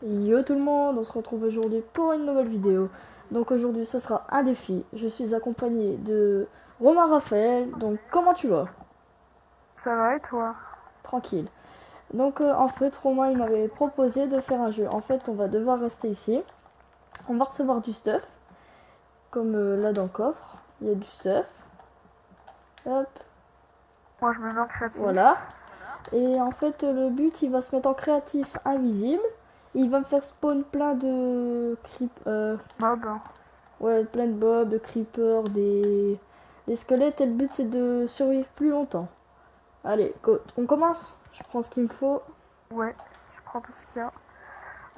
Yo tout le monde, on se retrouve aujourd'hui pour une nouvelle vidéo. Donc aujourd'hui ce sera un défi. Je suis accompagné de Romain Raphaël. Donc comment tu vas? Ça va et toi? Tranquille. Donc en fait Romain il m'avait proposé de faire un jeu. En fait on va devoir rester ici. On va recevoir du stuff. Comme là dans le coffre. Il y a du stuff. Hop, Moi je me mets en créatif. voilà. Et en fait le but il va se mettre en créatif invisible. Il va me faire spawn plein de Mob. ouais, plein de mobs, de creepers, des squelettes. Et le but c'est de survivre plus longtemps. Allez, on commence. Je prends ce qu'il me faut. Ouais, tu prends tout ce qu'il y a.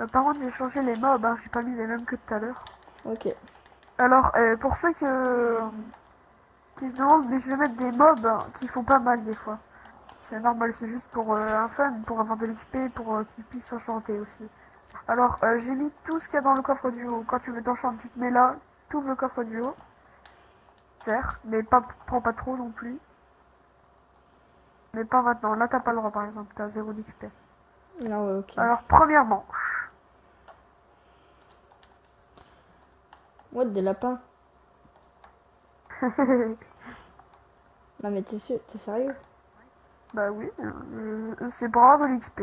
Par contre j'ai changé les mobs, hein, j'ai pas mis les mêmes que tout à l'heure. Ok. Alors pour ceux qui se demandent, mais je vais mettre des mobs qui font pas mal des fois. C'est normal, c'est juste pour un fun, pour avoir de l'XP, pour qu'ils puissent s'enchanter aussi. Alors j'ai mis tout ce qu'il y a dans le coffre du haut. Quand tu veux t'enchanter, tu te mets là, tu ouvres le coffre du haut. Certes, mais pas, prends pas trop non plus. Mais pas maintenant, là t'as pas le droit par exemple, t'as 0 d'XP. Ah ouais, ok. Alors premièrement, What, des lapins? Non mais t'es sérieux? bah oui, c'est pour avoir de l'XP.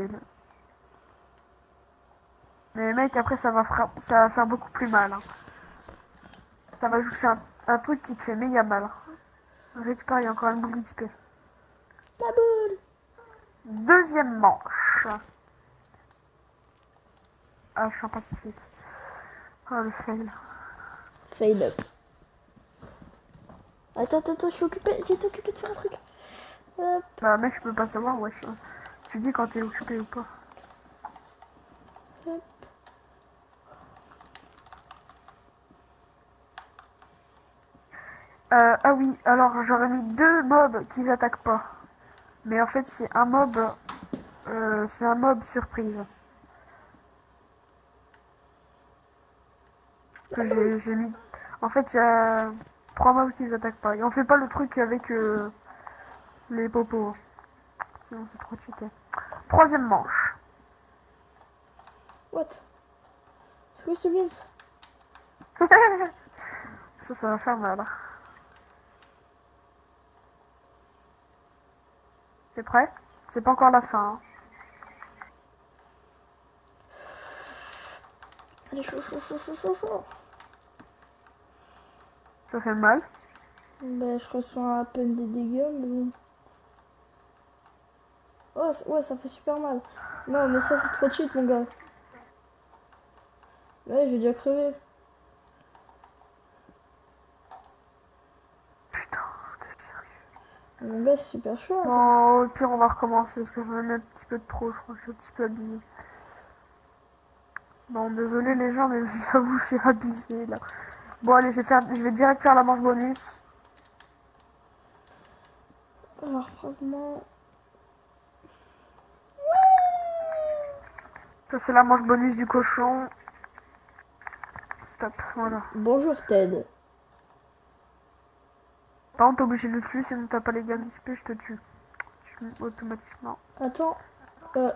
Mais mec, après ça va faire beaucoup plus mal, hein. Ça va jouer, c'est un truc qui te fait méga mal, hein. Récupère, il y a encore une boule d'XP. Ma boule! Deuxième manche. Ah, je suis en Pacifique. Oh, le fail. Fail up. Attends, je suis occupé. J'étais occupé de faire un truc. Hop, Bah mec, je peux pas savoir, wesh. Tu dis quand t'es occupé ou pas. hop. Ah oui, alors j'aurais mis deux mobs qui attaquent pas. Mais en fait, c'est un mob surprise que Ma boule! j'ai mis. En fait, il y a trois mobs qui attaquent pas. Et on fait pas le truc avec les popos. Sinon, c'est trop cheaté. Troisième manche. What? Squeeze the beans. Ça va faire mal. T'es prêt? C'est pas encore la fin, hein. Allez, chaud. Ça fait mal. Ben, je reçois à peine des dégâts, mais bon. Oh, ouais, ça fait super mal. Non, mais ça, c'est trop cheat, mon gars. Ouais, je vais déjà crever. Putain, t'es sérieux. Mon gars, c'est super chaud, attends. Bon, au pire, on va recommencer parce que j'en ai mis un petit peu de trop, je crois que je suis un petit peu abusé. Bon, désolé les gens, mais j'avoue, je suis abusé là. Bon, allez, je vais direct faire la manche bonus. Alors, fragment. Ça, c'est la manche bonus du cochon. Stop, voilà. Bonjour, Ted. Par contre, t'es obligé de le tuer, sinon t'as pas les gains d'XP, je te tue. Automatiquement. Attends. Allez,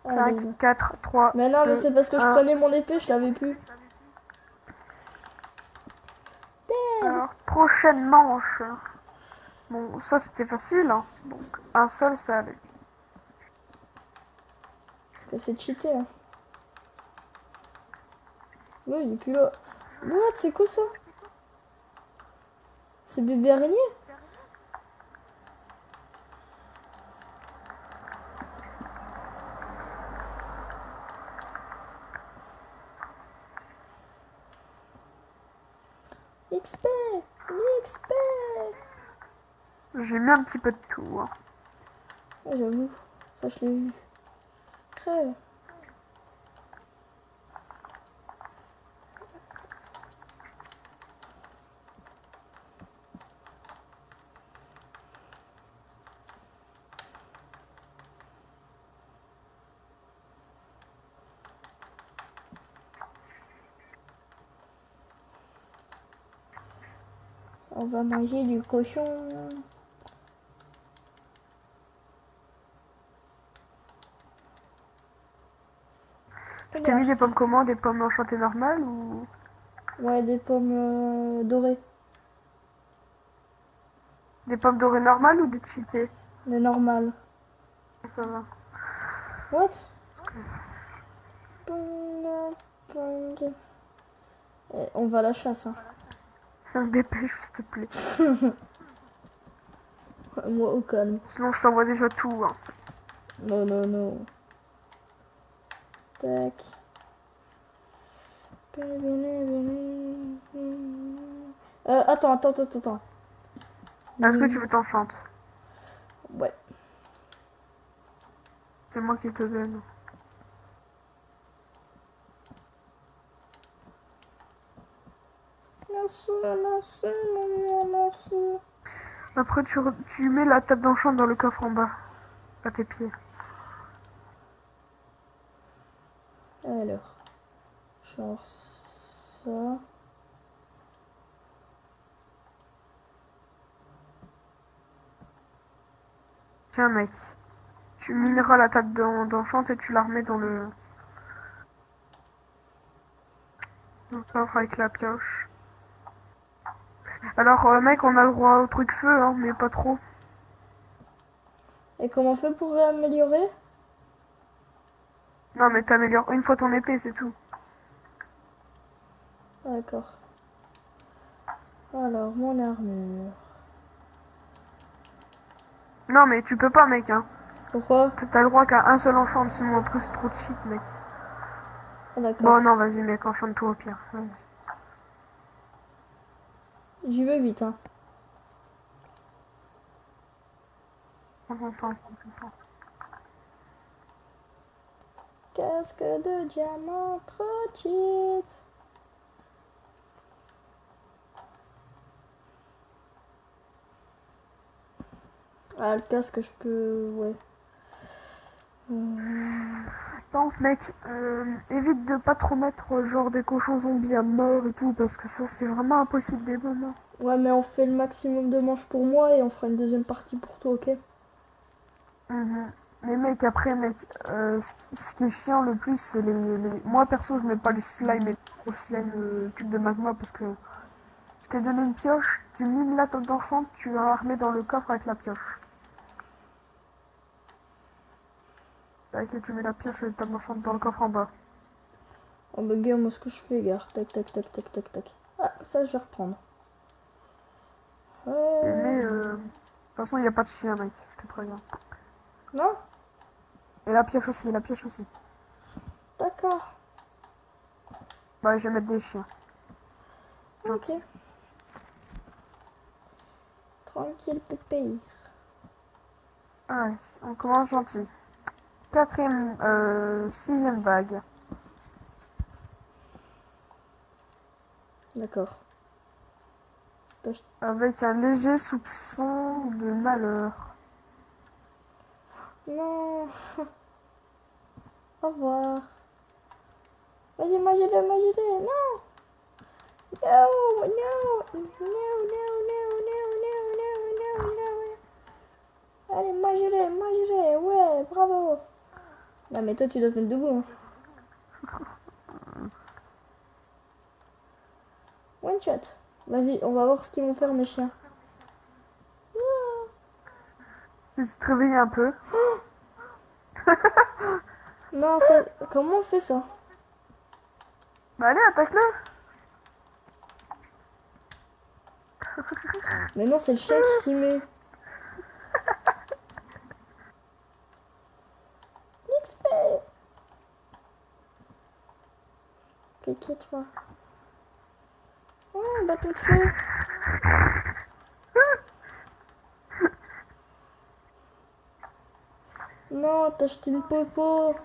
5, non. 4, 3, Mais non, mais 2, c'est parce que je 1. prenais mon épée, je l'avais plus. Ted! Alors, prochaine manche. Bon, ça c'était facile, hein. Donc, un seul, ça allait. Parce que c'est cheaté, hein. Ouais, il est plus là. What, c'est quoi ça? C'est bébé araignée? XP! XP! J'ai mis un petit peu de tout, hein. Ouais, j'avoue. Ça, je l'ai vu. Crève. On va manger du cochon. Je t'ai mis des pommes comment? Des pommes enchantées normales ou... Ouais, des pommes dorées. Des pommes dorées normales ou des cheatées? Des normales. Ça va. What? On va à la chasse, hein. Dépêche, s'il te plaît. Moi, au calme. Sinon, je t'envoie déjà tout. Hein. Non, non, non. Tac. Attends. Est-ce que tu veux t'enchanter? Ouais. C'est moi qui te donne. Merci. Après, tu mets la table d'enchant dans le coffre en bas, à tes pieds. Alors. Genre ça. Tiens, mec. Tu mineras la table d'enchant et tu la remets dans le coffre avec la pioche. Alors, mec, on a le droit au truc feu, hein, mais pas trop. Et comment on fait pour réaméliorer? Non, mais t'améliores une fois ton épée, c'est tout. D'accord. Alors, mon armure. Non, mais tu peux pas, mec, hein. Pourquoi? T'as le droit qu'à un seul enchant, sinon après c'est trop de shit, mec. Ah, d'accord. Bon, non, vas-y, mec, enchante-toi au pire. Ouais. J'y vais vite, hein. Prends ton temps. Casque de diamant, trop cheat. Ah, le casque, je peux... Ouais. Par contre, mec, évite de pas trop mettre genre des cochons zombies à mort et tout, parce que ça c'est vraiment impossible des moments. Ouais, mais on fait le maximum de manches pour moi et on fera une deuxième partie pour toi, ok? Mais mec, après, mec, ce qui est chiant le plus, c'est Moi perso, je mets pas les slimes et les gros slimes cubes de magma parce que je t'ai donné une pioche, tu mines la table d'enchant, tu la remets dans le coffre avec la pioche. Tac, et tu mets la pioche et la table d'enchant dans le coffre en bas. Oh bah gars, moi ce que je fais, gars. Tac. Ah, ça je vais reprendre. Mais de toute façon, il n'y a pas de chien, mec, je te préviens. Non? Et la pioche aussi, la pioche aussi. D'accord. Bah, je vais mettre des chiens. Ok. Tranquille, pépé. Ouais, on commence gentil. Sixième vague. D'accord. Avec un léger soupçon de malheur. Non. Au revoir. Vas-y, mangez-le. Non. No. Allez, mangez-le. Ouais, bravo. Non, mais toi, tu dois te mettre debout. Hein. One shot. Vas-y, on va voir ce qu'ils vont faire, mes chiens. Tu te réveilles un peu. Non, ça... Comment on fait ça? Bah allez, attaque-le. Mais non, c'est le chien qui s'y met. XP. T'inquiète, toi. Oh, bâton de feu. Non, t'as acheté une popo.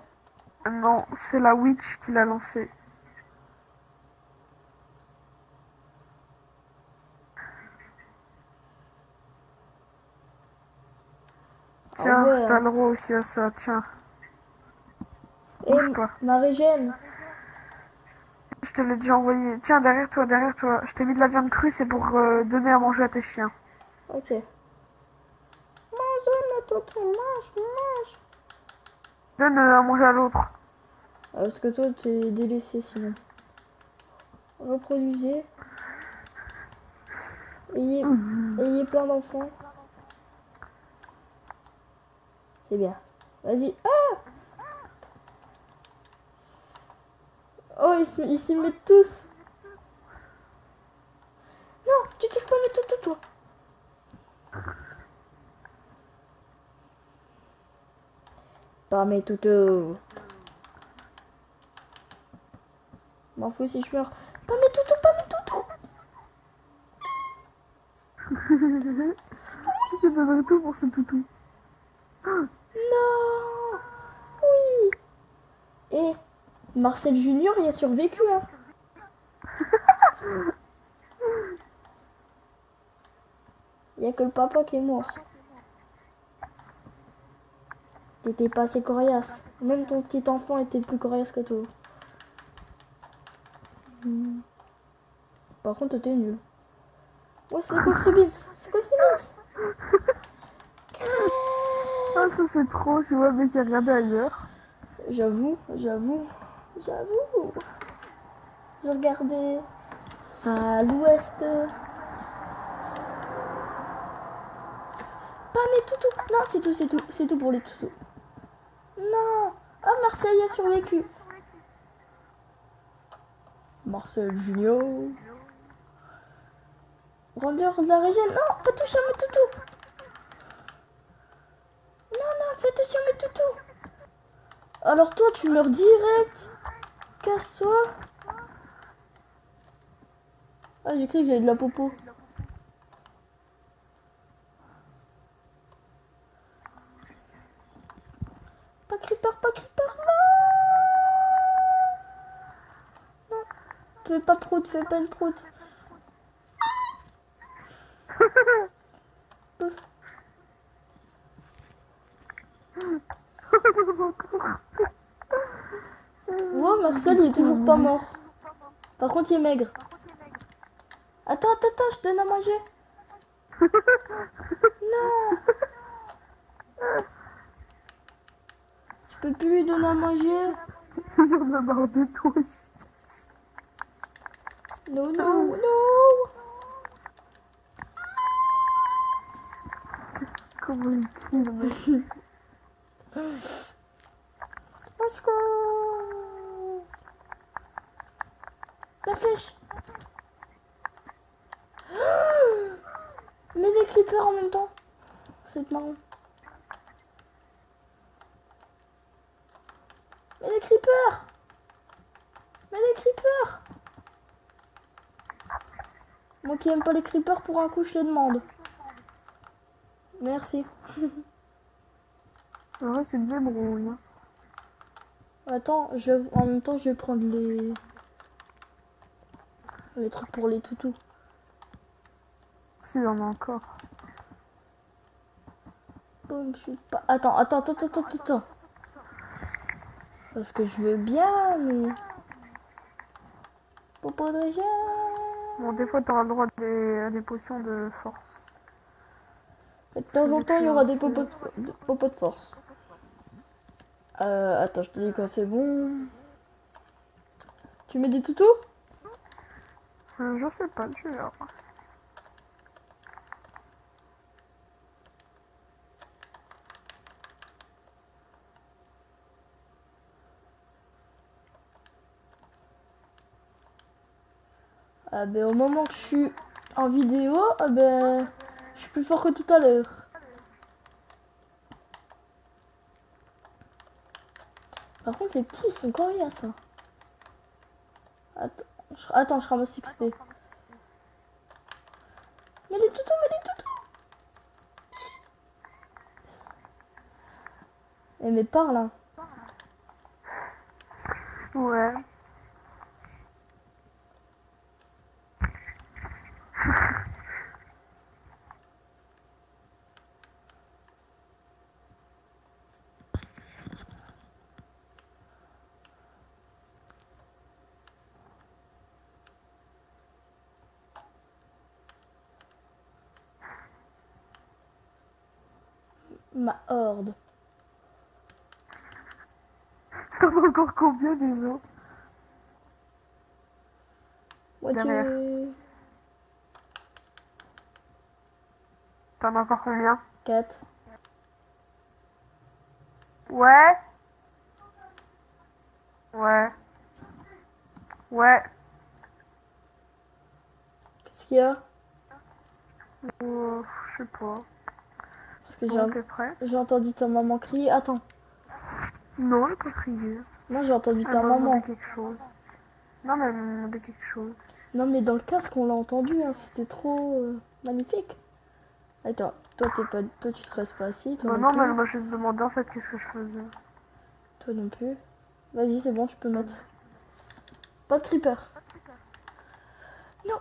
Non, c'est la witch qui l'a lancé. Tiens, Ah ouais. t'as le droit aussi à ça, tiens. Et Bouge pas. ma régène. Je te l'ai déjà envoyé. Tiens, derrière toi. Je t'ai mis de la viande crue, c'est pour donner à manger à tes chiens. Ok. Mange, ma tonton, mange. Donne à manger à l'autre. Parce que toi, t'es délaissé sinon. Reproduisez. Ayez, ayez plein d'enfants. C'est bien. Vas-y. Ah oh, ils s'y mettent tous. Non, tu touches pas mes toutous, toi. Pas mes toutous. M'en fous si je meurs. Pas mes toutous, pas mes toutous. Je donnerais tout pour ce toutou. Non. Oui. Et Marcel Junior, il a survécu, hein. Il y a que le papa qui est mort. T'étais pas assez coriace. Même ton petit enfant était plus coriace que toi. Par contre, t'es nul. Ouais, c'est quoi ce beans? C'est quoi ce beans? Ah, ça c'est trop, tu vois, le mec qui a regardé ailleurs. J'avoue. Je regardais à l'ouest. Pas mes toutous. Non, c'est tout, c'est tout. C'est tout pour les toutous. Non. Ah, Marseille a survécu. Marcel Junior. Rendeur de la région. Non, pas toucher à mes toutous. Non, fais attention à mes toutous. Alors toi, tu meurs direct. Casse-toi. Ah, j'ai cru que j'avais de la popo. Pas creeper, non. Fais pas prout, fais pas une prout. Pouf. Wow, Marcel, il est toujours pas mort. Par contre, il est maigre. Attends, je donne à manger. Non, je peux plus lui donner à manger. J'en ai marre de toi ici. Non. Comment il crie le mec. Let's go. La flèche. Mais des creepers en même temps. C'est marrant. Mais des creepers. Moi qui aime pas les creepers, pour un coup, je les demande. Merci. En vrai, c'est bien brouille. Hein. Attends, en même temps, je vais prendre les trucs pour les toutous. Si, il y en a encore. Boum, je suis pas... Attends. Parce que je veux bien, mais... Popo de régène. Bon, des fois, t'auras le droit à des potions de force. Et de temps en temps, il y aura des popos de force. Attends, je te dis quand c'est bon. Tu mets des toutous? Je sais pas, tu verras. Ah ben, au moment que je suis en vidéo, ah ben, je suis plus fort que tout à l'heure. Par contre, les petits, ils sont coriaces. Hein. Attends, je ramasse XP. Mais les toutous. Eh mais parle, hein. Ouais. Ma horde. T'es en as encore combien déjà? Derrière. T'en as encore combien? 4. Ouais. Ouais. Ouais. Qu'est-ce qu'il y a? Je sais pas. Parce que Bon, t'es prêt? j'ai entendu ta maman crier. Attends. Non, j'ai pas crié. Moi j'ai entendu Elle ta m'a demandé maman. quelque chose. Non, mais elle m'a demandé quelque chose. Non mais dans le casque on l'a entendu, hein. C'était trop magnifique. Attends, toi tu te restes pas assis, toi Bah non non, plus. mais elle m'a juste demandé en fait qu'est-ce que je faisais. Toi non plus. Vas-y, c'est bon, tu peux mettre. Pas de creeper. Non.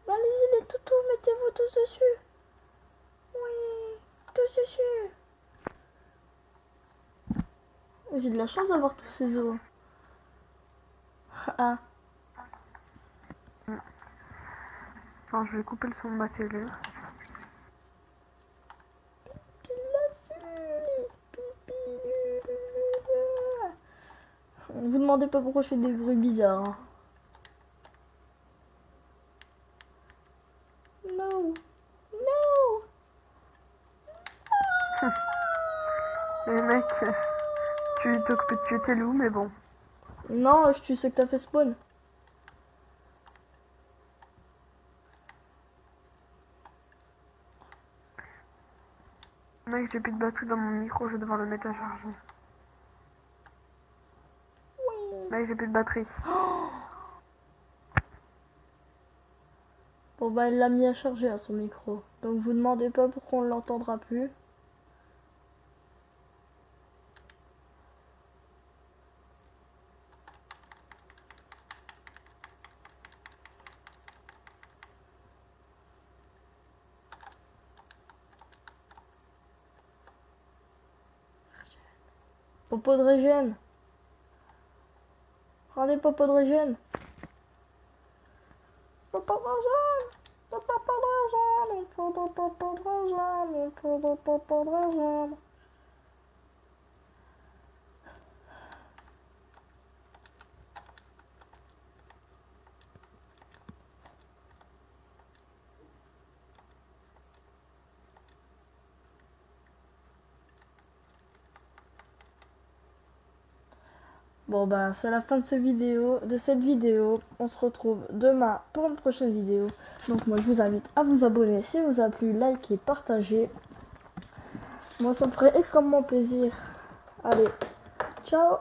Allez-y les toutous, mettez-vous tous dessus. Oui, tous dessus. J'ai de la chance d'avoir tous ces os. Ah. Attends, je vais couper le son de ma télé. Vous demandez pas pourquoi je fais des bruits bizarres. Hein. No. No. Et mec, tu t'occupes de tuer tes loups, mais bon. Non, je tue ceux que t'as fait spawn. Mec, j'ai plus de batterie dans mon micro, je vais devoir le mettre à charger. Oui. Mec, j'ai plus de batterie. Bon bah elle l'a mis à charger à son micro. Donc vous demandez pas pourquoi on l'entendra plus. Popo de régène. Rendez popo de régène. Popo de régène. Popo de régène. Il faut des popo de régène. Il faut des popo de régène. Bon bah c'est la fin de cette vidéo. On se retrouve demain pour une prochaine vidéo. Donc moi je vous invite à vous abonner si vous a plu, likez, partagez. Moi ça me ferait extrêmement plaisir. Allez, ciao.